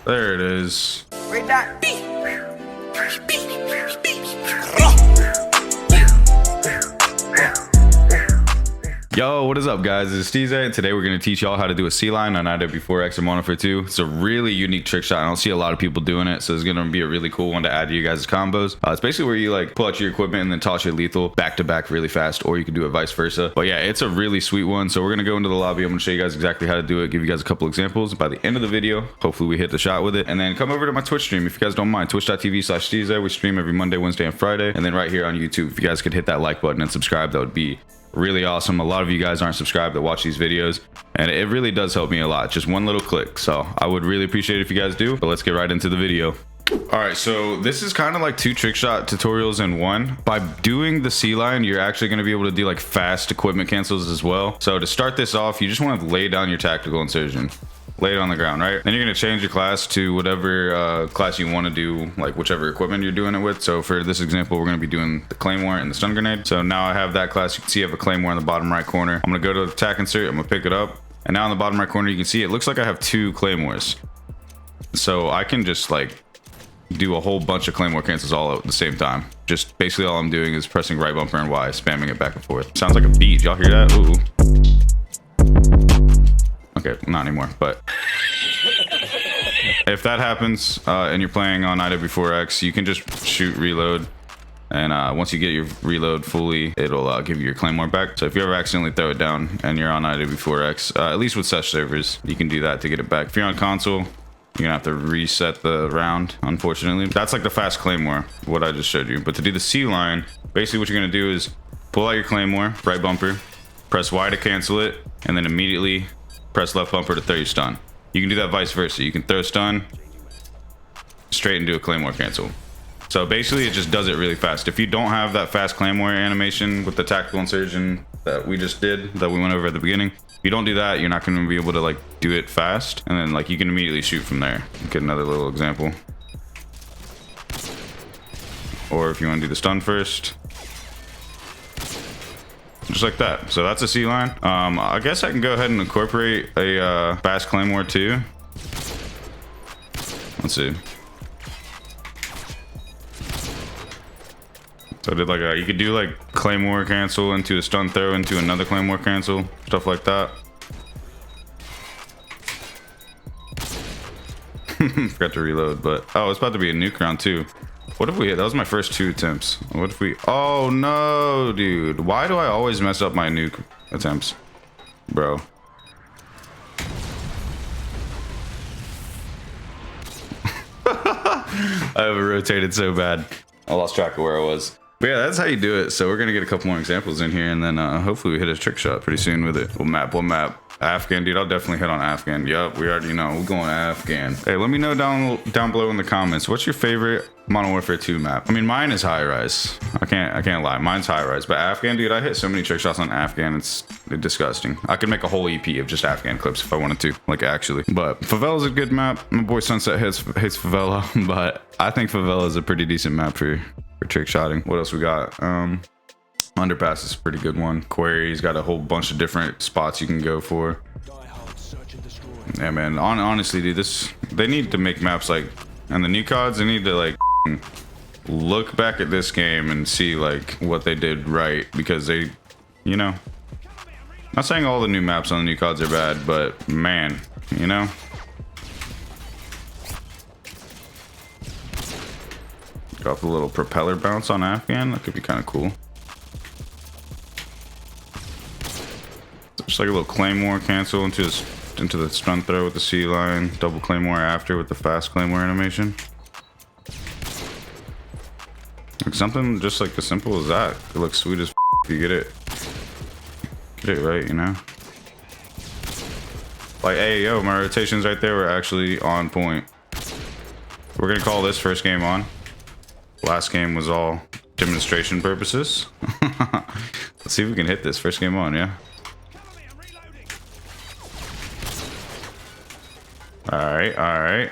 There it is. Right that. Yo, what is up, guys? It's Steeze, and today we're going to teach y'all how to do a C-line on IW4X and MW2. It's a really unique trick shot. I don't see a lot of people doing it, so it's going to be a really cool one to add to you guys' combos. It's basically where you like pull out your equipment and then toss your lethal back to back really fast, or you can do it vice versa. But yeah, it's a really sweet one. So we're going to go into the lobby. I'm going to show you guys exactly how to do it, give you guys a couple examples. By the end of the video, hopefully we hit the shot with it. And then come over to my Twitch stream if you guys don't mind. Twitch.tv/Steeze. We stream every Monday, Wednesday, and Friday. And then right here on YouTube, if you guys could hit that like button and subscribe, that would be really awesome. A lot of you guys aren't subscribed that watch these videos, and it really does help me a lot. Just one little click. So I would really appreciate it if you guys do. But let's get right into the video. All right, so this is kind of like two trick shot tutorials in one. By doing the C line, you're actually going to be able to do like fast equipment cancels as well. So to start this off, you just want to lay down your tactical insertion. Lay it on the ground, right? Then you're gonna change your class to whatever class you want to do, like whichever equipment you're doing it with. So for this example, we're gonna be doing the claymore and the stun grenade. So now I have that class. You can see I have a claymore in the bottom right corner. I'm gonna go to the attack insert. I'm gonna pick it up, and now in the bottom right corner, you can see it looks like I have two claymores. So I can just like do a whole bunch of claymore cancels all at the same time. Just basically all I'm doing is pressing right bumper and Y, spamming it back and forth. Sounds like a beat. Y'all hear that? Ooh. Okay, not anymore, but if that happens and you're playing on IW4X, you can just shoot reload, and once you get your reload fully, it'll give you your claymore back. So if you ever accidentally throw it down and you're on IW4X, at least with such servers, you can do that to get it back. If you're on console, you're gonna have to reset the round, unfortunately. That's like the fast claymore, what I just showed you. But to do the C line, basically what you're gonna do is pull out your claymore, right bumper, press Y to cancel it, and then immediately press left bumper to throw your stun. You can do that vice versa. You can throw stun straight into a claymore cancel. So basically it just does it really fast. If you don't have that fast claymore animation with the tactical insertion that we just did, that we went over at the beginning, if you don't do that, you're not going to be able to like do it fast, and then like you can immediately shoot from there. Get another little example. Or if you want to do the stun first, just like that. So that's a C line. I guess I can go ahead and incorporate a fast claymore too. Let's see. So I did like you could do like claymore cancel into a stun throw into another claymore cancel, stuff like that. Forgot to reload, but oh, it's about to be a nuke round too. What if we hit? That was my first 2 attempts. What if we? Oh no, dude. Why do I always mess up my nuke attempts, bro? I have rotated so bad. I lost track of where I was. But yeah, that's how you do it. So we're gonna get a couple more examples in here, and then hopefully we hit a trick shot pretty soon with it. What map? Afghan, dude. I'll definitely hit on Afghan. Yup, we already know. We're going Afghan. Hey, let me know down below in the comments. What's your favorite Modern Warfare 2 map? I mean, mine is high rise. I can't lie. Mine's high rise. But Afghan, dude, I hit so many trick shots on Afghan. It's disgusting. I could make a whole EP of just Afghan clips if I wanted to, like actually. But Favela's a good map. My boy Sunset hates Favela, but I think Favela is a pretty decent map for trick shotting. What else we got? Underpass is a pretty good one. Quarry's got a whole bunch of different spots you can go for. Yeah, man. Honestly, dude, they need to make maps like, and the new CODs, they need to like look back at this game and see like what they did right, because they, you know, not saying all the new maps on the new CODs are bad, but man, you know. Got the little propeller bounce on Afghan. That could be kind of cool. Just like a little claymore cancel into the stun throw with the C line, double claymore after with the fast claymore animation. Like something just like as simple as that. It looks sweet as if you get it right, you know. Like, hey, yo, my rotations right there were actually on point. We're gonna call this first game on. Last game was all demonstration purposes. Let's see if we can hit this first game on, yeah. All right.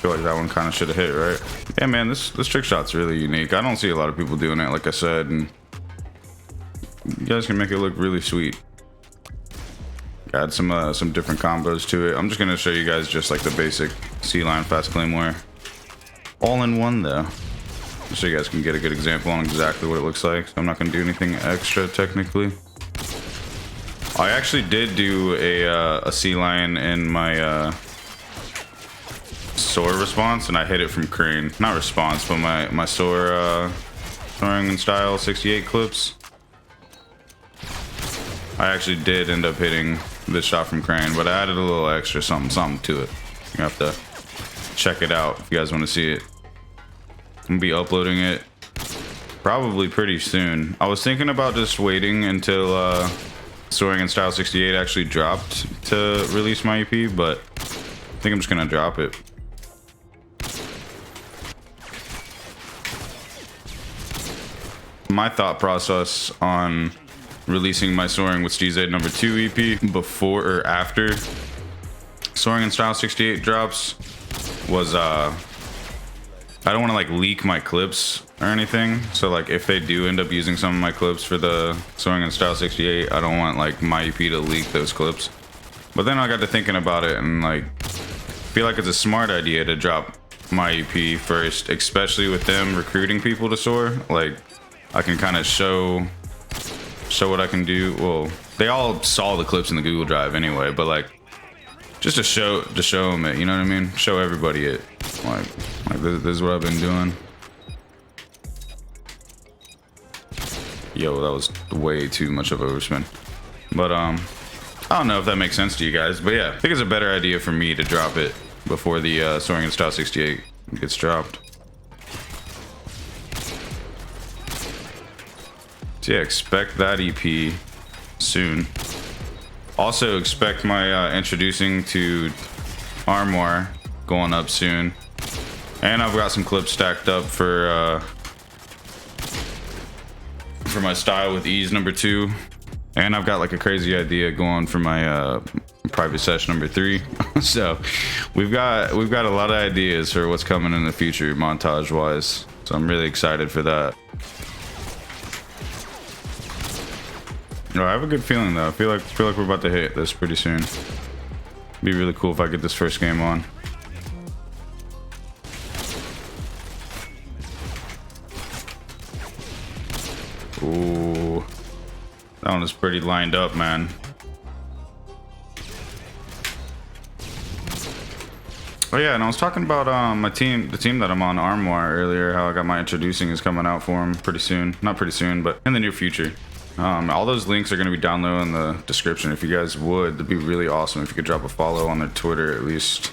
Feel like that one kind of should have hit, right? Yeah, man, this trick shot's really unique. I don't see a lot of people doing it, like I said, and you guys can make it look really sweet. Add some different combos to it. I'm just gonna show you guys just like the basic C-line fast claymore, all in one though, so you guys can get a good example on exactly what it looks like. So I'm not gonna do anything extra technically. I actually did do a C-line in my soar response, and I hit it from crane. Not response, but my soar soaring in style 68 clips. I actually did end up hitting this shot from crane, but I added a little extra something to it. You have to check it out if you guys want to see it. I'm gonna be uploading it probably pretty soon. I was thinking about just waiting until soaring in style 68 actually dropped to release my EP, but I think I'm just gonna drop it. My thought process on releasing my soaring with Steez MW2 EP before or after soaring in style 68 drops was I don't want to like leak my clips or anything. So like if they do end up using some of my clips for the soaring in style 68, I don't want like my EP to leak those clips. But then I got to thinking about it and like feel like it's a smart idea to drop my EP first, especially with them recruiting people to soar. Like I can kind of show what I can do. Well, they all saw the clips in the Google Drive anyway, but like just to show them it, you know what I mean? Show everybody it. Like this is what I've been doing. Yo, that was way too much of overspin. But I don't know if that makes sense to you guys, but yeah, I think it's a better idea for me to drop it before the soaring in style 68 gets dropped. So yeah, expect that EP soon. Also expect my introducing to Armoire going up soon. And I've got some clips stacked up for my style with ease #2. And I've got like a crazy idea going for my private session #3. So we've got a lot of ideas for what's coming in the future montage wise. So I'm really excited for that. No, I have a good feeling though. I feel like we're about to hit this pretty soon. Be really cool if I get this first game on. Ooh, that one is pretty lined up, man. Oh yeah, and I was talking about the team that I'm on, Armoire, earlier. How I got my introducing is coming out for them pretty soon. Not pretty soon, but in the near future. All those links are going to be down low in the description. If you guys would, it'd be really awesome if you could drop a follow on their Twitter at least.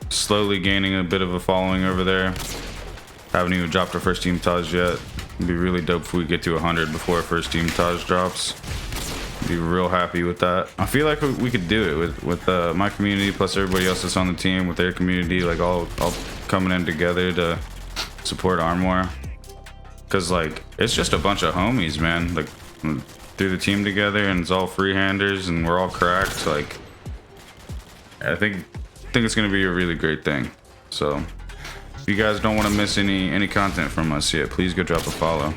Slowly gaining a bit of a following over there. Haven't even dropped our first team Taj yet. It'd be really dope if we get to 100 before our first team Taj drops. Be real happy with that. I feel like we could do it with my community plus everybody else that's on the team, with their community, like all coming in together to support Armoire. Cause like it's just a bunch of homies, man. Like through the team together, and it's all freehanders, and we're all cracked. Like I think it's gonna be a really great thing. So if you guys don't want to miss any content from us yet, please go drop a follow.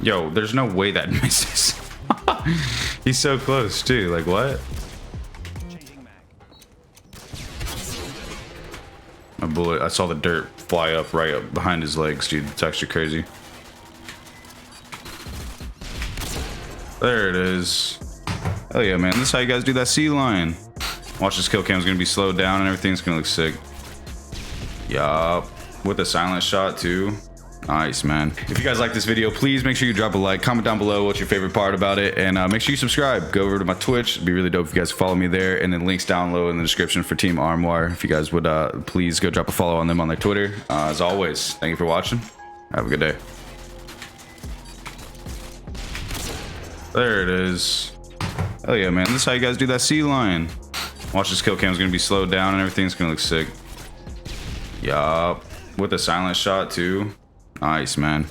Yo, there's no way that misses. He's so close too. Like what? My bullet, I saw the dirt fly up right up behind his legs, dude. It's actually crazy. There it is. Oh yeah, man. This is how you guys do that C-line. Watch, this kill cam is gonna be slowed down and everything's gonna look sick. Yup. With a silent shot too. Nice, man. If you guys like this video, please make sure you drop a like, comment down below what's your favorite part about it, and make sure you subscribe. Go over to my Twitch. It'd be really dope if you guys follow me there, and then links down low in the description for Team Armoire. If you guys would please go drop a follow on them on their Twitter. As always, thank you for watching. Have a good day. There it is. Oh yeah, man. This is how you guys do that C-line. Watch, this kill cam is gonna be slowed down and everything's gonna look sick. Yup. With a silent shot too. Nice, man.